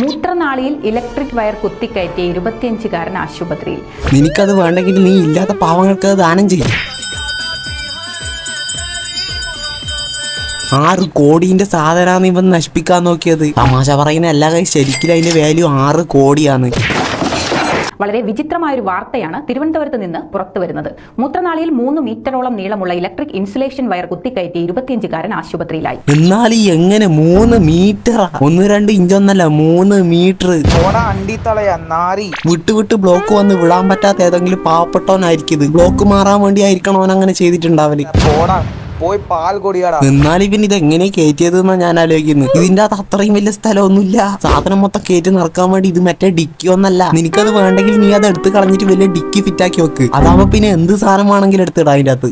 മൂത്രനാളിയിൽ electric wire കുത്തിക്കയറ്റിയ 25-കാരൻ ആശുപത്രിയിൽ. നിനക്കത് വേണ്ടെങ്കിൽ നീ ഇല്ലാത്ത പാവങ്ങൾക്ക് ദാനം ചെയ്യും. 6 കോടിന്റെ സാധനമാണ് ഇവൻ നശിപ്പിക്കാൻ നോക്കിയത്. തമാശ പറയുന്ന എല്ലാ കാര്യം ശരിക്കും അതിന്റെ വാല്യൂ 6 കോടിയാണ്. വളരെ വിചിത്രമായൊരു വാർത്തയാണ് തിരുവനന്തപുരത്ത് നിന്ന് പുറത്തു വരുന്നത്. മൂത്രനാളിയിൽ 3 മീറ്ററോളം നീളമുള്ള ഇലക്ട്രിക് ഇൻസുലേഷൻ വയർ കുത്തിക്കയറ്റി 25-കാരൻ ആശുപത്രിയിലായി. എന്നാൽ എങ്ങനെ 3 മീറ്റർ? 1-2 ഇഞ്ചൊന്നല്ല, 3 മീറ്റർ. വിട്ട് ബ്ലോക്ക് വന്ന് വിടാൻ പറ്റാത്ത ഏതെങ്കിലും പാവപ്പെട്ടവനായിരിക്കും ഇത്. ബ്ലോക്ക് മാറാൻ വേണ്ടി ആയിരിക്കണം അവൻ അങ്ങനെ ചെയ്തിട്ടുണ്ടാവല്. എന്നാൽ ഇവൻ ഇത് എങ്ങനെ കയറ്റിയത് എന്നാ ഞാൻ ആലോചിക്കുന്നത്. ഇതിന്റെ അകത്ത് അത്രയും വലിയ സ്ഥലമൊന്നുമില്ല. സാധനം മൊത്തം കയറ്റി നിറക്കാൻ വേണ്ടി ഇത് മറ്റേ ഡിക്കി ഒന്നല്ല. നിനക്കത് വേണ്ടെങ്കിൽ നീ അത് എടുത്ത് കളഞ്ഞിട്ട് വലിയ ഡിക്കി ഫിറ്റാക്കി വെക്ക്. അതാവുമ്പോ പിന്നെ എന്ത് സാധനം വേണമെങ്കിലും എടുത്തിടാം. അതിന്റെ അകത്ത്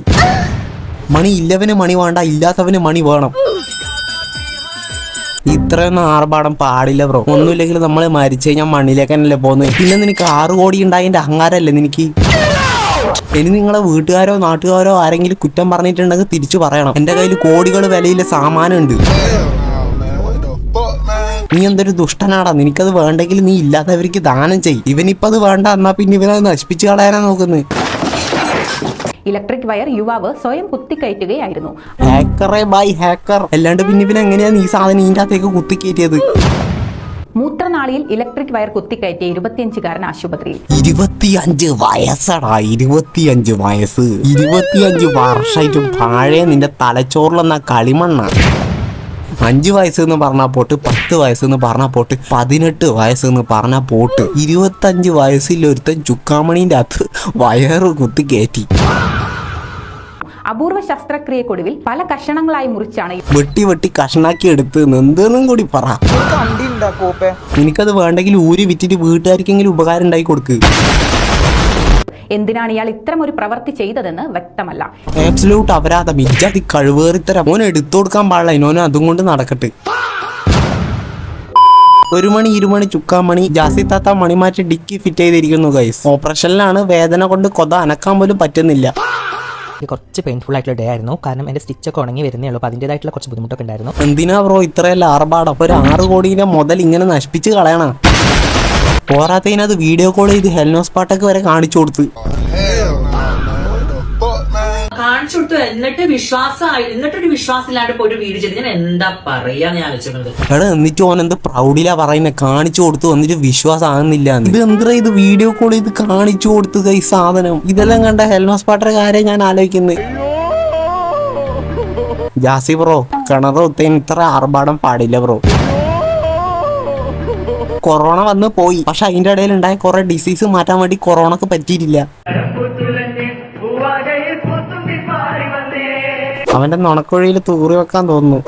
മണി ഇല്ലവന് മണി വേണ്ട, ഇല്ലാത്തവന് മണി വേണം. ഇത്രയൊന്നും ആർഭാടം പാടില്ല ബ്രോ. ഒന്നുമില്ലെങ്കിൽ നമ്മള് മരിച്ചു കഴിഞ്ഞാൽ മണ്ണിലേക്ക് തന്നെയല്ലേ പോകുന്നത്. പിന്നെ നിനക്ക് 6 കോടി ഉണ്ടായതിന്റെ അഹങ്കാരല്ലേ നിനക്ക്. ഇനി നിങ്ങളെ വീട്ടുകാരോ നാട്ടുകാരോ ആരെങ്കിലും കുറ്റം പറഞ്ഞിട്ടുണ്ടെങ്കിൽ തിരിച്ചു പറയണം. എന്റെ കയ്യിൽ കോടികൾ വിലയിലെ സാമാനം ഉണ്ട്. നീ എന്തൊരു ദുഷ്ടനാടാ. നിനക്കത് വേണ്ടെങ്കിൽ നീ ഇല്ലാത്തവർക്ക് ദാനം ചെയ്യും. ഇവനിപ്പോ അത് വേണ്ട, എന്നാ പിന്നെ ഇവനത് നശിപ്പിച്ചു കളയാനാ നോക്കുന്നത്. ഇലക്ട്രിക് വയർ യുവാവ് സ്വയം കുത്തിക്കയറ്റുകയായിരുന്നു. ഹാക്കറെ ബൈ ഹാക്കർ. അല്ലാണ്ട് പിന്നെ ഇവൻ എങ്ങനെയാണ് ഈ സാധനം ഇതിന്റെ അകത്തേക്ക് കുത്തിക്കയറ്റിയത്? മൂത്രനാളിയിൽ ഇലക്ട്രിക് വയർ കുത്തിക്കയറ്റിയ 25-കാരൻ ആശുപത്രിയിൽ. 25 വയസ്സടാ. 25 വയസ്സ്. 25 വർഷമായിട്ടും താഴെ നിന്റെ തലച്ചോറിലെന്ന കളിമണ്ണാണ്. 5 വയസ്സെന്ന് പറഞ്ഞാൽ പോട്ട്, 10 വയസ്സെന്ന് പറഞ്ഞാൽ പോട്ട്, 18 വയസ്സെന്ന് പറഞ്ഞാൽ പോട്ട്. 25 വയസ്സിൽ ഒരുത്തൻ ചുക്കാമണീൻ്റെ അകത്ത് വയറ് കുത്തി കയറ്റി. അപൂർവ ശസ്ത്രക്രിയക്കൊടുവിൽ പല കഷണങ്ങളായി മുറിച്ചാണ് വെട്ടി കഷണാക്കി എടുത്ത് എന്തെന്നും കൂടി പറ. എനിക്കത് വേണ്ടെങ്കിൽ ഊരി വിറ്റിട്ട് വീട്ടുകാർക്കെങ്കിലും ഉപകാരം ഉണ്ടായി കൊടുക്ക്. എന്തിനാണ് ഇയാൾ ഇത്തരം ഒരു പ്രവൃത്തി ചെയ്തതെന്ന് വ്യക്തമല്ല. ആബ്സല്യൂട്ട് അപരാധം. ഇജ്ജാതി കഴിവേറിത്തരം. ഓൻ എടുത്തു കൊടുക്കാൻ പാടില്ല. ഇനോന് അതും കൊണ്ട് നടക്കട്ടെ. 1 മണി 2 മണി ചുക്കാമണി ജാസി താത്ത മണിമാറ്റി ഡിക്കി ഫിറ്റ് ചെയ്തിരിക്കുന്നു ഗൈസ്. ഓപ്പറേഷനിലാണ്. വേദന കൊണ്ട് കൊത അനക്കാൻ പോലും പറ്റുന്നില്ല. കുറച്ച് പെയിൻഫുൾ ആയിട്ടുള്ള ഡേ ആയിരുന്നു. കാരണം എന്റെ സ്റ്റിച്ചൊക്കെ ഉണങ്ങി വരുന്നേ ഉള്ളൂ. അപ്പോൾ അതിൻ്റെതായിട്ടുള്ള കുറച്ച് ബുദ്ധിമുട്ടൊക്കെ ഉണ്ടായിരുന്നു. എന്തിനാ ബ്രോ ഇത്രയല്ല ആർഭാടം? ഒരു 6 കോടിയുടെ മുതൽ ഇങ്ങനെ നശിപ്പിച്ച് കളയണം. പോരാത്തതിനത് വീഡിയോ കോൾ ചെയ്ത് ഹെൽനോസ് പാട്ടൊക്കെ വരെ കാണിച്ചു കൊടുത്ത്. എന്നിട്ടൊരു വിശ്വാസമില്ലാണ്ട് പോയിട്ട് വീട് ചെയ്ത് ഞാൻ എന്താ പറയാന്ന് ഞാൻ ആലോചിക്കുന്നത്. എടാ എന്നിട്ട് ഓൻ എന്ത് പ്രൗഡിലാ പറയുന്നത്? കാണിച്ചു കൊടുത്തു എന്നിട്ട് വിശ്വാസം ആകുന്നില്ല. ഇത് എന്താ ഇത് വീഡിയോ കോൾ ചെയ്ത് കാണിച്ചു കൊടുത്തത് ഈ സാധനം? ഇതെല്ലാം കണ്ട ഹെൽനോസ് പാട്ടയുടെ കാര്യം ഞാൻ ആലോചിക്കുന്നത്. ജാസി ബ്രോ, കിണർ കുത്താൻ ഇത്ര ആർഭാടം പാടില്ല ബ്രോ. കൊറോണ വന്ന് പോയി, പക്ഷെ അതിന്റെ ഇടയിൽ ഉണ്ടായ കുറെ ഡിസീസ് മാറ്റാൻ വേണ്ടി കൊറോണക്ക് പറ്റിയിട്ടില്ല. അവന്റെ നുണക്കുഴിയിൽ തൂറി വെക്കാൻ തോന്നുന്നു.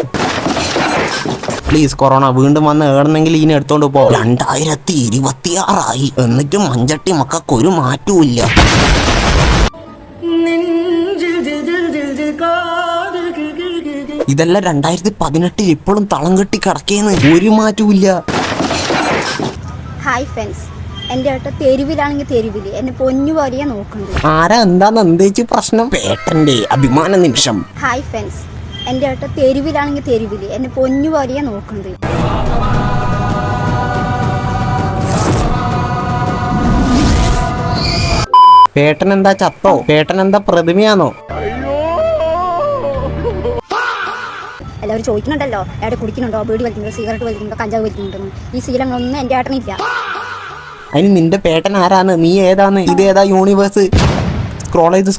പ്ലീസ് കൊറോണ വീണ്ടും വന്ന് ഏടുന്നെങ്കിൽ ഇതിനെ എടുത്തോണ്ട് പോ. 2026 എന്നിട്ടും മഞ്ചട്ടി മക്കൊരു മാറ്റവും. ഇതെല്ലാം 2018 ഇപ്പോഴും തളം കെട്ടി കിടക്കേന്ന്. ഒരു മാറ്റവും. ഹായ് ഫ്രണ്ട്സ്, എൻ്റെ ഏട്ട തെരുവിലാണെങ്കിൽ തെരുവില് എന്നെ പൊന്നു പോലെയാ നോക്കുന്നത്. ആരാ എന്താന്ന് എന്തേച്ച് പ്രശ്നം? പേട്ടന്റെ അഭിമാന നിമിഷം. ഹായ് ഫ്രണ്ട്സ്, എൻ്റെ ഏട്ട തെരുവിലാണെങ്കിൽ തെരുവില് എന്നെ പൊന്നു പോലെയാ നോക്കുന്നത്. പേട്ടൻ എന്താ ചത്തോ? പേട്ടൻ എന്താ പ്രതിമയാണോ? എല്ലാവരും ചോദിക്കുന്നുണ്ടല്ലോ, ഏട്ട കുടിക്കുന്നുണ്ടോ, ബീഡി വലിക്കുന്നുണ്ടോ, സിഗരറ്റ് വലിക്കുന്നുണ്ടോ, കഞ്ചാവ് വലിക്കുന്നുണ്ടോ? ഈ ശീലങ്ങളൊന്നും എൻ്റെ ഏട്ടനില്ല. അതിന് നിന്റെ പേട്ടൻ ആരാണ്? നീ ഏതാന്ന്? ഇതേതാ യൂണിവേഴ്സ്? സ്ക്രോൾ ചെയ്ത്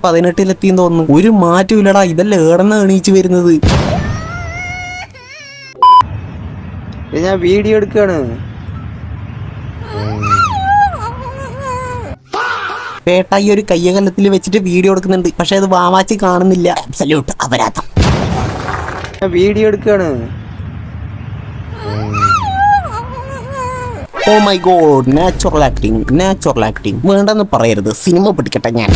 18-ലെത്തിയെന്ന് തോന്നുന്നു. ഒരു മാറ്റവും ഇല്ലടാ. ഇതെല്ലാം ഏടന്ന് എണീച്ച് വരുന്നത്. ഞാൻ വീഡിയോ എടുക്കാണ്. പേട്ട ഈ ഒരു കയ്യകലത്തിൽ വെച്ചിട്ട് വീഡിയോ എടുക്കുന്നുണ്ട്, പക്ഷെ അത് വാവാച്ചി കാണുന്നില്ല. അബ്സല്യൂട്ട് അപരാധം. ഞാൻ വീഡിയോ എടുക്കാണ്. Oh my god, natural acting വേണ്ടെന്ന് പറയരുത്. സിനിമ പിടിക്കട്ടെ ഞാൻ.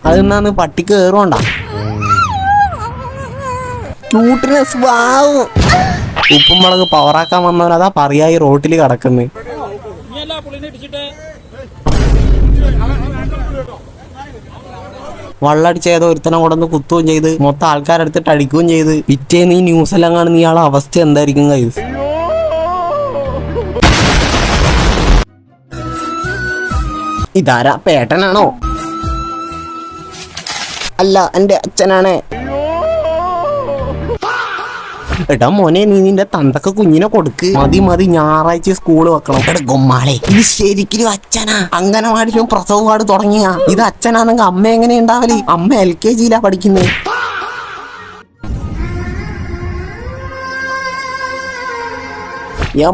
അതെന്നാന്ന് പട്ടിക്ക് കയറുകൊണ്ടാ? ക്യൂട്ട്നെസ്. വാവ്. ഉപ്പും മുളക് പവറാക്കാൻ വന്നവരതാ പറയായി റോട്ടിൽ കിടക്കുന്നത്. വള്ളടിച്ച ഏതോ ഒരുത്തനെ കൊണ്ടൊന്ന് കുത്തുകയും ചെയ്ത് മൊത്തം ആൾക്കാരെടുത്തിട്ട് അടിക്കുകയും ചെയ്ത് പിറ്റേന്ന് ഈ ന്യൂസ് എല്ലാം കാണുന്ന ഇയാളെ അവസ്ഥ എന്തായിരിക്കും ഗൈസ്? ഇതാരാ, പേട്ടനാണോ? അല്ല, എന്റെ അച്ഛനാണ്. എടാ മോനെ, നീ നിന്റെ തന്തക്ക് കുഞ്ഞിനെ കൊടുക്ക്. മതി ഞായറാഴ്ച സ്കൂള് വെക്കണം. എടാ ഗൊമ്മാളെ, ഇത് ശരിക്കും അച്ഛനാ. അംഗനവാടിയിലും പ്രസവ വാർഡ് തുടങ്ങിയ ഇത് അച്ഛനാണെങ്കിൽ അമ്മ എങ്ങനെ ഉണ്ടാവല്? അമ്മ LKG പഠിക്കുന്നത്.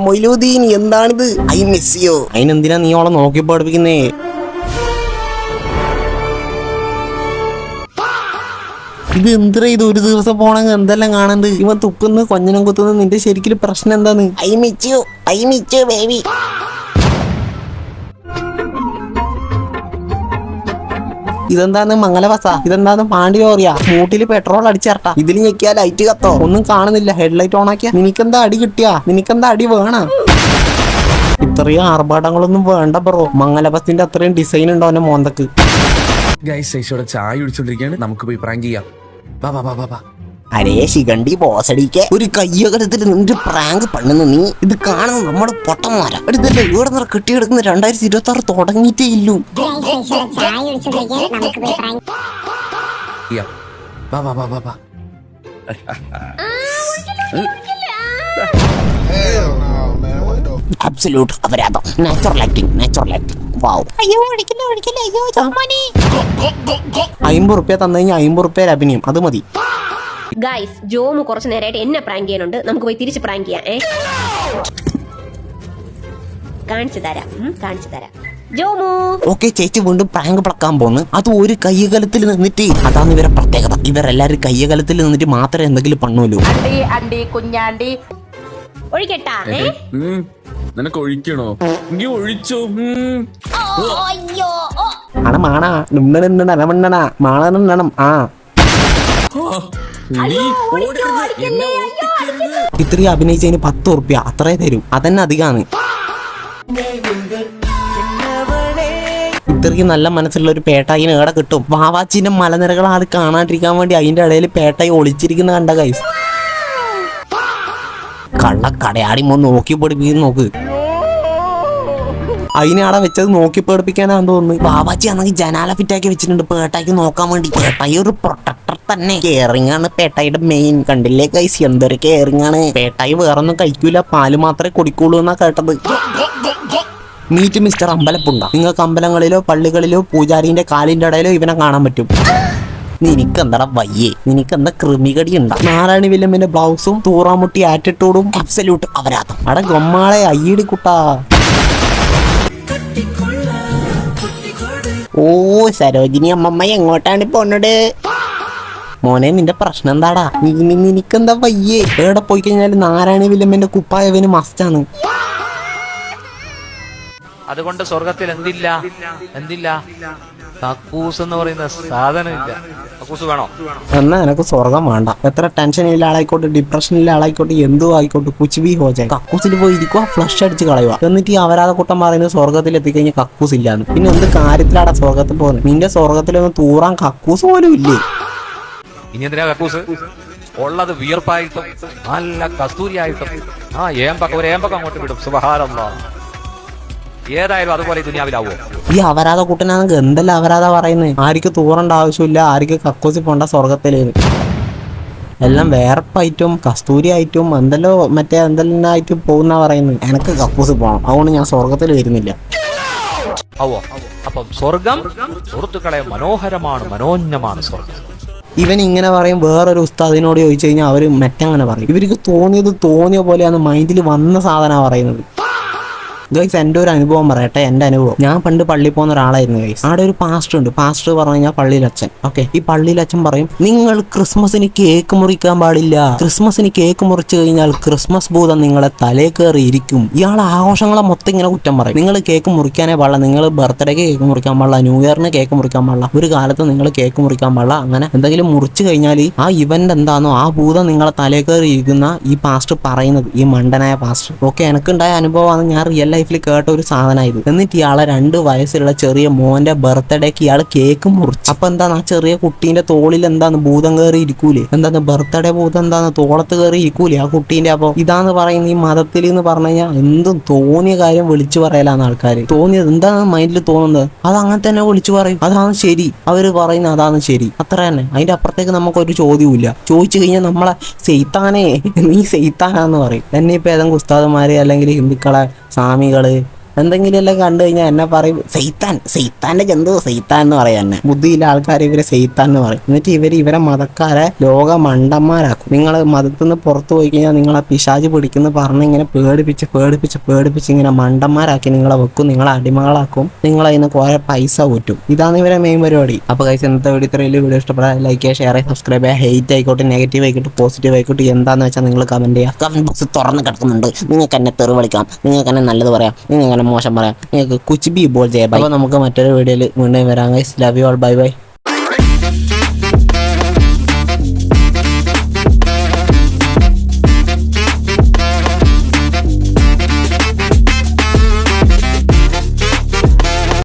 മൊയ്ലൂദ്ദീൻ, എന്താണിത്? I miss you. അതിനെന്തിനാ നീ അവളെ നോക്കി പഠിപ്പിക്കുന്നേ? ഇത് എന്തിനാ ഇത് ഒരു ദിവസം പോണെങ്കിൽ എന്തെല്ലാം കാണുന്നത്? ഇവൻ തുപ്പുന്നു, കൊഞ്ഞനം കുത്തുന്നു. നിന്റെ ശരിക്കും പ്രശ്നം എന്താന്ന്? I miss U baby. ഇതെന്താന്ന് മംഗലവസ? ഇതെന്താന്ന് പാണ്ടിയോറിയ? മൂട്ടില് പെട്രോൾ അടിച്ചേർട്ടാ. ഇതിൽ ഞെക്കിയാ ലൈറ്റ് കത്തോ? ഒന്നും കാണുന്നില്ല. ഹെഡ്ലൈറ്റ് ഓൺ ആക്കിയാ നിനക്കെന്താ അടി കിട്ടിയാ? നിനക്കെന്താ അടി വേണ? ഇത്രയും ആർഭാടങ്ങളൊന്നും വേണ്ട ബ്രോ. മംഗലബസിന്റെ അത്രയും ഡിസൈൻ ഉണ്ടോ അവന്റെ മോന്തക്ക്? ഗൈസ് ചായ കുടിച്ചോണ്ടിരിക്കുകയാണ്, നമുക്ക് പോയി പ്രാങ്ക് ചെയ്യാം. അരേ ശിഖണ്ഡി ബോസടിക്ക് ഒരു കയ്യകലത്തിൽ നിന്റെ പ്രാങ്ക് പണ്ണുന്നു നീ. ഇത് കാണുന്നു നമ്മുടെ പൊട്ടന്മാരാ. എടുത്തല്ലേ ഇവിടെ നിന്ന് കെട്ടിയെടുക്കുന്ന 2026 തുടങ്ങിയിട്ടേ ഇല്ലു. അബ്സല്യൂട്ട് അപരാധം. Natural acting. വാവ്. 50 റുപ്യ തന്നു കഴിഞ്ഞാൽ 50 റുപ്യ അഭിനയം, അത് മതി. ഗൈസ്, ജോമു കുറച്ചു നേരമായിട്ട് എന്നെ പ്രാങ്ക് ചെയ്യാനുണ്ട്. നമുക്ക് പോയി തിരിച്ച് പ്രാങ്ക് ചെയ്യാം. കാണിച്ചു തരാം ജോമു. ഓക്കെ, ചേച്ചി വീണ്ടും പ്രാങ്ക് പ്ലക്കാൻ പോന്ന്. അത് ഒരു കയ്യകലത്തിൽ നിന്നിട്ട്. അതാണ് ഇവരെ പ്രത്യേകത. ഇവരെല്ലാരും കയ്യകലത്തിൽ നിന്നിട്ട് മാത്രമേ എന്തെങ്കിലും പണ്ണുള്ളൂ. കുഞ്ഞാണ്ടി ഒഴിക്കട്ടാ? നിനക്ക് ഒഴിക്കണോ? ഒഴിച്ചോ. ഇത്രയും അഭിനയിച്ചതിന് 10 റുപ്യ അത്രേ തരും. അതന്നെ അധികമാണ്. ഇത്രയ്ക്ക് നല്ല മനസ്സുള്ള ഒരു പേട്ടായിന് ഏടെ കിട്ടും? വാവാച്ചിന്റെ മലനിരകൾ ആൾ കാണാണ്ടിരിക്കാൻ വേണ്ടി അതിന്റെ ഇടയിൽ പേട്ടായി ഒളിച്ചിരിക്കുന്ന കണ്ട ഗൈസ്. കള്ളക്കടയാടി നോക്കി പഠിപ്പിക്കുന്ന നോക്ക്. അതിനാടെ വെച്ചത് നോക്കി പേടിപ്പിക്കാനാന്ന് തോന്നുന്നു. ബാബാജി ആണെങ്കിൽ ജനാല ഫിറ്റാക്കി വെച്ചിട്ടുണ്ട് പേട്ടായിക്ക് നോക്കാൻ വേണ്ടി. പേട്ടായി ഒരു പ്രൊട്ടക്ടർ തന്നെ. കെയറിംഗ് ആണ് പേട്ടായിയുടെ മെയിൻ. കണ്ടില്ലേ ഗൈസ്, എന്തൊരു കെയറിംഗ് ആണ്. പേട്ടായി വേറൊന്നും കഴിക്കൂല, പാല് മാത്രമേ കുടിക്കുള്ളൂ എന്നാ കേട്ടത്. Meet mister Ambalappunda. നിങ്ങൾക്ക് അമ്പലങ്ങളിലോ പള്ളികളിലോ പൂജാരിന്റെ കാലിന്റെ ഇടയിലോ ഇവനെ കാണാൻ പറ്റും. നിനക്കെന്താ വയ്യേ? നിനക്കെന്താ കൃമികടി ഉണ്ടാ? നാരായണി വില്ലമ്മിന്റെ ബ്ലൗസും തൂറാമുട്ടി ആറ്റിറ്റ്യൂഡും അബ്സല്യൂട്ട് അപരാധം. അവിടെ ഗൊമ്മാളെ അയ്യടി കുട്ടാ. ഓ സരോജിനി അമ്മമ്മ എങ്ങോട്ടാണ് പോണത്? മോനെ, നിന്റെ പ്രശ്നം എന്താടാ? നിനക്കെന്താ വയ്യേ? എവിടെ പോയി കഴിഞ്ഞാല് നാരായണി വില്ലമ്മിന്റെ കുപ്പായവന് മസ്റ്റാണ്. അതുകൊണ്ട് സ്വർഗത്തിൽ എന്തില്ല കക്കൂസ് എന്ന് പറയുന്ന സാധനം ഇല്ല. കക്കൂസ് വേണോ? എന്നാ എനക്ക് സ്വർഗം വേണ്ട. എത്ര ടെൻഷനില്ല ആളായിക്കോട്ടെ, ഡിപ്രഷനില്ല ആളായിക്കോട്ടെ, എന്തു ആയിക്കോട്ടെ, കുച്ചുബി ഹോജ കക്കൂസിൽ പോയി ഇരിക്കുക, ഫ്ലഷ് അടിച്ച് കളയുക. എന്നിട്ട് ഈ അപരാധ കൂട്ടം പറയുന്നത് സ്വർഗത്തിൽ എത്തിക്കഴിഞ്ഞാൽ കക്കൂസ് ഇല്ലാന്ന്. പിന്നെ എന്ത് കാര്യത്തിലാടാ സ്വർഗത്തിൽ പോകുന്നത്? നിന്റെ സ്വർഗത്തിലൊന്നും തൂറാൻ കക്കൂസ് പോലും ഇല്ലേ? ഇനി എന്തിനാ കക്കൂസ്? ഉള്ളത് വിയർപ്പായിട്ടും നല്ല കസ്തൂരിയായിട്ടും ഒരു ഏമ്പക്കം അങ്ങോട്ട് വിടും. സുബ്ഹാനല്ലാഹ്. ഏതായാലും അതുപോലെ ദുനിയാവിലാവോ? ഈ അപരാധ കൂട്ടനാണെങ്കിൽ എന്തെല്ലാം അപരാധ പറയുന്നത്? ആർക്ക് തൂറേണ്ട ആവശ്യമില്ല, ആർക്ക് കക്കൂസി പോണ്ട സ്വർഗത്തിലേന്ന്. എല്ലാം വേർപ്പായിട്ടും കസ്തൂരി ആയിട്ടും എന്തെല്ലാം ആയിട്ടും പോകുന്ന പറയുന്നത്. എനിക്ക് കക്കൂസി പോകണം, അതുകൊണ്ട് ഞാൻ സ്വർഗത്തിൽ വരുന്നില്ല. അപ്പം സ്വർഗം സുഹൃത്തുക്കളെ മനോഹരമാണ് സ്വർഗം. ഇവൻ ഇങ്ങനെ പറയും. വേറൊരു ഉസ്താദിനോട് ചോദിച്ചു കഴിഞ്ഞാൽ അവര് മറ്റങ്ങനെ പറയും. ഇവർക്ക് തോന്നിയ പോലെയാണ് മൈൻഡിൽ വന്ന സാധനം പറയുന്നത്. ഗൈസ്, എൻ്റെ ഒരു അനുഭവം പറയട്ടെ. എൻ്റെ അനുഭവം, ഞാൻ പണ്ട് പള്ളിയിൽ പോകുന്ന ഒരാളായിരുന്നു ഗൈസ്. അവിടെ ഒരു പാസ്റ്റർ ഉണ്ട്. പാസ്റ്റർ പറഞ്ഞു കഴിഞ്ഞാൽ പള്ളിയിലച്ഛൻ. ഓക്കെ, ഈ പള്ളിയിലച്ഛൻ പറയും, നിങ്ങൾ ക്രിസ്മസിന് കേക്ക് മുറിക്കാൻ പാടില്ല. ക്രിസ്മസിന് കേക്ക് മുറിച്ചു കഴിഞ്ഞാൽ ക്രിസ്മസ് ഭൂതം നിങ്ങളെ തലേ കയറി ഇരിക്കും. ഇയാൾ ആഘോഷങ്ങളെ മൊത്തം ഇങ്ങനെ കുറ്റം പറയും. നിങ്ങൾ കേക്ക് മുറിക്കാനേ പാടില്ല, നിങ്ങൾ ബർത്ത്ഡേക്ക് കേക്ക് മുറിക്കാൻ പാടില്ല, ന്യൂ ഇയറിന് കേക്ക് മുറിക്കാൻ പാടില്ല, ഒരു കാലത്ത് നിങ്ങൾ കേക്ക് മുറിക്കാൻ പാടില്ല. അങ്ങനെ എന്തെങ്കിലും മുറിച്ചു കഴിഞ്ഞാൽ ആ ഇവന്റ് എന്താണോ ആ ഭൂതം നിങ്ങളെ തലേ കയറി ഇരിക്കുന്ന ഈ പാസ്റ്റർ പറയുന്നത്, ഈ മണ്ടനായ പാസ്റ്റർ. ഓക്കെ, എനിക്കുണ്ടായ അനുഭവമാണ്, ഞാൻ റിയൽ ലൈഫിൽ കേട്ട ഒരു സാധനമായത്. എന്നിട്ട് ഇയാളെ 2 വയസ്സുള്ള ചെറിയ മോന്റെ ബർത്ത്ഡേക്ക് ഇയാൾ കേക്ക് മുറിച്ചു. അപ്പൊ എന്താണ് ആ ചെറിയ കുട്ടീന്റെ തോളിൽ എന്താണ് ഭൂതം കയറി ഇരിക്കൂലേ? എന്താണ് ബർത്ത്ഡേ ഭൂതം എന്താണ് തോളത്ത് കയറി ഇരിക്കൂലേ ആ കുട്ടീന്റെ? അപ്പൊ ഇതാന്ന് പറയുന്നത് ഈ മതത്തിൽ എന്ന് പറഞ്ഞു കഴിഞ്ഞാൽ എന്തും തോന്നിയ കാര്യം വിളിച്ചു പറയലാന്ന് ആൾക്കാർ. തോന്നിയത് എന്താണ് മൈൻഡിൽ തോന്നുന്നത് അത് അങ്ങനെ തന്നെ വിളിച്ചു പറയും. അതാണ് ശരി, അവര് പറയുന്നത് അതാണ് ശരി, അത്ര തന്നെ. അതിന്റെ അപ്പുറത്തേക്ക് നമുക്കൊരു ചോദ്യമില്ല. ചോദിച്ചു കഴിഞ്ഞാൽ നമ്മളെ സെയ്ത്താനേ നീ സെയ്ത്താനാന്ന് പറയും. എന്നെ ഇപ്പൊ ഏതെങ്കിലും ഉസ്താദുമാര് അല്ലെങ്കിൽ ഹിന്ദുക്കളെ സ്വാമികള് എന്തെങ്കിലും എല്ലാം കണ്ടു കഴിഞ്ഞാൽ എന്നെ പറയും സെയ്ത്താന്റെ ജന്തു സെയ്ത്താൻ എന്ന് പറയാം. തന്നെ ബുദ്ധിയില്ല ആൾക്കാർ ഇവരെ സെയ്ത്താൻ എന്ന് പറയും. എന്നിട്ട് ഇവരെ മതക്കാരെ ലോക മണ്ടന്മാരാക്കും. നിങ്ങൾ മതത്തിൽ നിന്ന് പുറത്തു പോയി കഴിഞ്ഞാൽ നിങ്ങളെ പിശാച് പിടിക്കുന്ന പറഞ്ഞ് ഇങ്ങനെ പേടിപ്പിച്ച് ഇങ്ങനെ മണ്ടന്മാരാക്കി നിങ്ങളെ വെക്കും, നിങ്ങളെ അടിമകളാക്കും, നിങ്ങളതിൽ നിന്ന് കുറെ പൈസ ഊറ്റും. ഇതാണ് ഇവരെ മെയിൻ പരിപാടി. അപ്പോൾ ഗൈസ് ഇന്നത്തെ വീഡിയോ ഇഷ്ടപ്പെടാൻ ലൈക്ക് ചെയ്യുക, ഷെയർ ചെയ്യുക, സബ്സ്ക്രൈബ് ചെയ്യുക. ഹെയ്റ്റ് ആയിക്കോട്ടെ, നെഗറ്റീവ് ആയിക്കോട്ടെ, പോസിറ്റീവ് ആയിക്കോട്ടെ, എന്താണെന്ന് വെച്ചാൽ നിങ്ങൾ കമന്റ് ചെയ്യുക. കമന്റ് ബോക്സ് തുറന്ന് കിടക്കുന്നുണ്ട്. നിങ്ങൾക്ക് എന്നെ തെറി വിളിക്കാം, നിങ്ങൾക്ക് എന്നെ നല്ലത് പറയാം, നിങ്ങൾക്ക് മോശം പറയാം, നിങ്ങൾക്ക് കുച്ച് ബി ബോൾ ചെയ്യാം. അപ്പോൾ നമുക്ക് മറ്റൊരു വീഡിയോയിൽ വീണ്ടും വരാം guys. Love you all, bye bye.